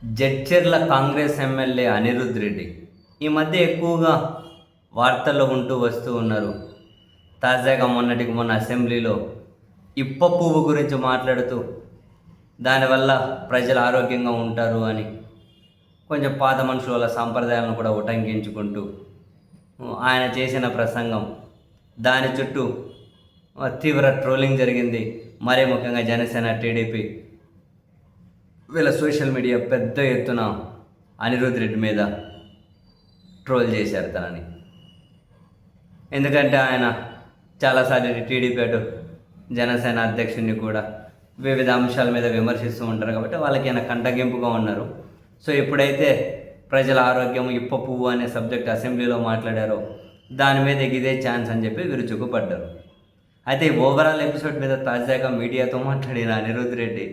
Jadcherla Congress MLA Anirudh Reddy ఈ మధ్య ఎక్కువగా వార్తల్లో ఉంటూ వస్తూ ఉన్నారు. తాజాగా మొన్నటికి మొన్న అసెంబ్లీలో ఇప్ప పువ్వు గురించి మాట్లాడుతూ దానివల్ల ప్రజలు ఆరోగ్యంగా ఉంటారు అని కొంచెం పాత మనుషుల వాళ్ళ సాంప్రదాయాలను కూడా ఉటంకించుకుంటూ ఆయన చేసిన ప్రసంగం దాని చుట్టూ తీవ్ర ట్రోలింగ్ జరిగింది. మరీ ముఖ్యంగా జనసేన, టీడీపీ వీళ్ళ సోషల్ మీడియా పెద్ద ఎత్తున అనిరుద్ రెడ్డి మీద ట్రోల్ చేశారు తనని. ఎందుకంటే ఆయన చాలాసార్లు టీడీపీ అటు జనసేన అధ్యక్షుడిని కూడా వివిధ అంశాల మీద విమర్శిస్తూ ఉంటారు కాబట్టి వాళ్ళకి ఆయన కంటగింపుగా ఉన్నారు. సో ఎప్పుడైతే ప్రజల ఆరోగ్యం ఇప్ప పువ్వు అనే సబ్జెక్ట్ అసెంబ్లీలో మాట్లాడారో దాని మీద ఎగిదే ఛాన్స్ అని చెప్పి విరుచుకుపడ్డారు. అయితే ఓవరాల్ ఎపిసోడ్ మీద తాజాగా మీడియాతో మాట్లాడిన అనిరుద్ రెడ్డి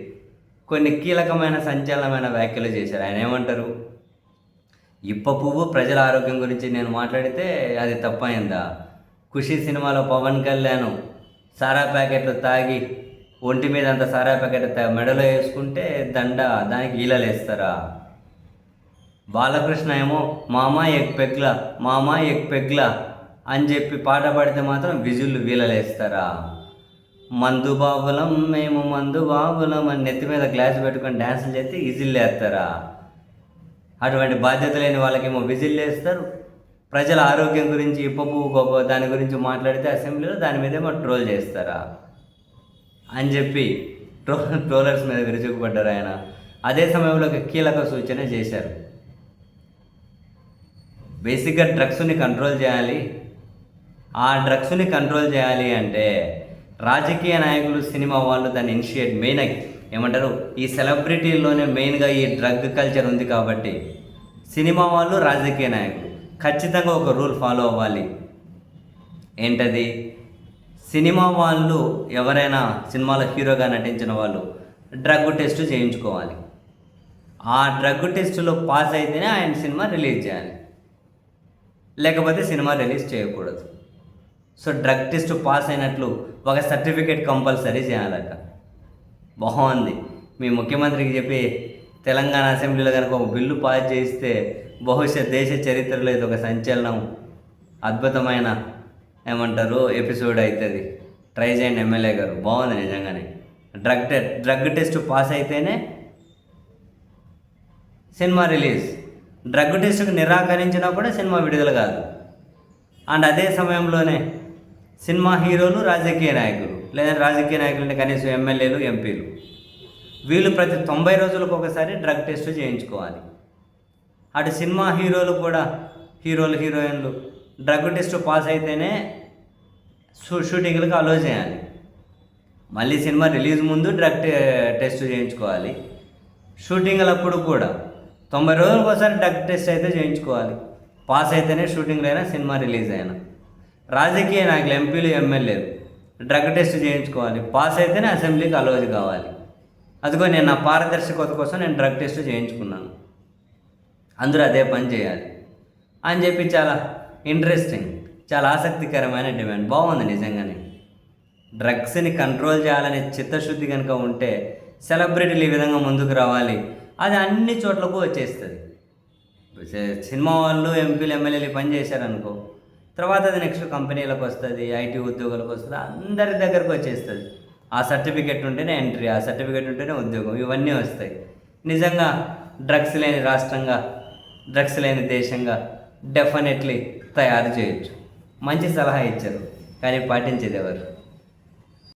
కొన్ని కీలకమైన సంచలనమైన వ్యాఖ్యలు చేశారు. ఆయన ఏమంటారు, ఇప్ప పువ్వు ప్రజల ఆరోగ్యం గురించి నేను మాట్లాడితే అది తప్పైందా? ఖుషి సినిమాలో పవన్ కళ్యాణ్ సారా ప్యాకెట్లు తాగి ఒంటి మీద అంత సారా ప్యాకెట్ మెడలో వేసుకుంటే దండ దానికి ఈలలేస్తారా? బాలకృష్ణ ఏమో మామా ఎక్ పెగ్లా మామా ఎక్ పెగ్లా అని చెప్పి పాట పాడితే మాత్రం విజుళ్ళు వీలలేస్తారా? మందు బాబులం మేము మందు బాబులం అని నెత్తి మీద గ్లాస్ పెట్టుకొని డ్యాన్సులు చేస్తే విజిల్లు వేస్తారా? అటువంటి బాధ్యత లేని వాళ్ళకేమో విజిల్లు వేస్తారు. ప్రజల ఆరోగ్యం గురించి ఇప్పపు గొప్ప దాని గురించి మాట్లాడితే అసెంబ్లీలో దాని మీదేమో ట్రోల్ చేస్తారా అని చెప్పి ట్రోలర్స్ మీద విరుచుకుపడ్డారు ఆయన. అదే సమయంలో ఒక కీలక సూచన చేశారు. బేసిక్గా డ్రగ్స్ని కంట్రోల్ చేయాలి. ఆ డ్రగ్స్ని కంట్రోల్ చేయాలి అంటే రాజకీయ నాయకులు, సినిమా వాళ్ళు దాన్ని ఇనిషియేట్ మెయిన్ ఏమంటారు, ఈ సెలబ్రిటీల్లోనే మెయిన్గా ఈ డ్రగ్ కల్చర్ ఉంది కాబట్టి సినిమా వాళ్ళు, రాజకీయ నాయకులు ఖచ్చితంగా ఒక రూల్ ఫాలో అవ్వాలి. ఏంటది? సినిమా వాళ్ళు ఎవరైనా సినిమాలో హీరోగా నటించిన వాళ్ళు డ్రగ్ టెస్ట్ చేయించుకోవాలి. ఆ డ్రగ్ టెస్టులో పాస్ అయితేనే ఆయన సినిమా రిలీజ్ చేయాలి, లేకపోతే సినిమా రిలీజ్ చేయకూడదు. సో డ్రగ్ టెస్ట్ పాస్ అయినట్లు ఒక సర్టిఫికేట్ కంపల్సరీ చేయాలట. బాగుంది. మీ ముఖ్యమంత్రికి చెప్పి తెలంగాణ అసెంబ్లీలో కనుక ఒక బిల్లు పాస్ చేస్తే బహుశా దేశ చరిత్రలో ఇది ఒక సంచలనం, అద్భుతమైన ఏమంటారు ఎపిసోడ్ అవుతుంది. ట్రై చేయండి ఎమ్మెల్యే గారు, బాగుంది నిజంగానే. డ్రగ్ టెస్ట్ పాస్ అయితేనే సినిమా రిలీజ్. డ్రగ్ టెస్ట్కి నిరాకరించినా కూడా సినిమా విడుదల కాదు. అండ్ అదే సమయంలోనే సినిమా హీరోలు, రాజకీయ నాయకులు, లేదా రాజకీయ నాయకులు అంటే కనీసం ఎమ్మెల్యేలు, ఎంపీలు, వీళ్ళు ప్రతి 90 రోజులకు ఒకసారి డ్రగ్ టెస్ట్ చేయించుకోవాలి. అటు సినిమా హీరోలు కూడా, హీరోయిన్లు డ్రగ్ టెస్ట్ పాస్ అయితేనే షూటింగ్లకు అలో చేయాలి. మళ్ళీ సినిమా రిలీజ్ ముందు డ్రగ్ టెస్ట్ చేయించుకోవాలి. షూటింగ్లప్పుడు కూడా 90 రోజులకు ఒకసారి డ్రగ్ టెస్ట్ అయితే చేయించుకోవాలి. పాస్ అయితేనే షూటింగ్లో అయినా, సినిమా రిలీజ్ అయినా. రాజకీయ నాయకులు, ఎంపీలు, ఎమ్మెల్యేలు డ్రగ్ టెస్ట్ చేయించుకోవాలి. పాస్ అయితేనే అసెంబ్లీకి అలౌజ్ కావాలి. అదిగో నేను నా పారదర్శకత కోసం నేను డ్రగ్ టెస్ట్ చేయించుకున్నాను, అందరూ అదే పని చేయాలి అని చెప్పి చాలా ఇంట్రెస్టింగ్, చాలా ఆసక్తికరమైన డిమాండ్. బాగుంది నిజంగానే. డ్రగ్స్ని కంట్రోల్ చేయాలనే చిత్తశుద్ధి కనుక ఉంటే సెలబ్రిటీలు ఈ విధంగా ముందుకు రావాలి. అది అన్ని చోట్లకు వచ్చేస్తుంది. సినిమా వాళ్ళు, ఎంపీలు, ఎమ్మెల్యేలు పని చేశారనుకో, తర్వాత అది నెక్స్ట్ కంపెనీలకు వస్తుంది, ఐటీ ఉద్యోగాలకు వస్తుంది, అందరి దగ్గరకు వచ్చేస్తుంది. ఆ సర్టిఫికెట్ ఉంటేనే ఎంట్రీ, ఆ సర్టిఫికెట్ ఉంటేనే ఉద్యోగం, ఇవన్నీ వస్తాయి. నిజంగా డ్రగ్స్ లేని రాష్ట్రంగా, డ్రగ్స్ లేని దేశంగా డెఫినెట్లీ తయారు చేయొచ్చు. మంచి సలహా ఇచ్చారు, కానీ పాటించేది ఎవరు?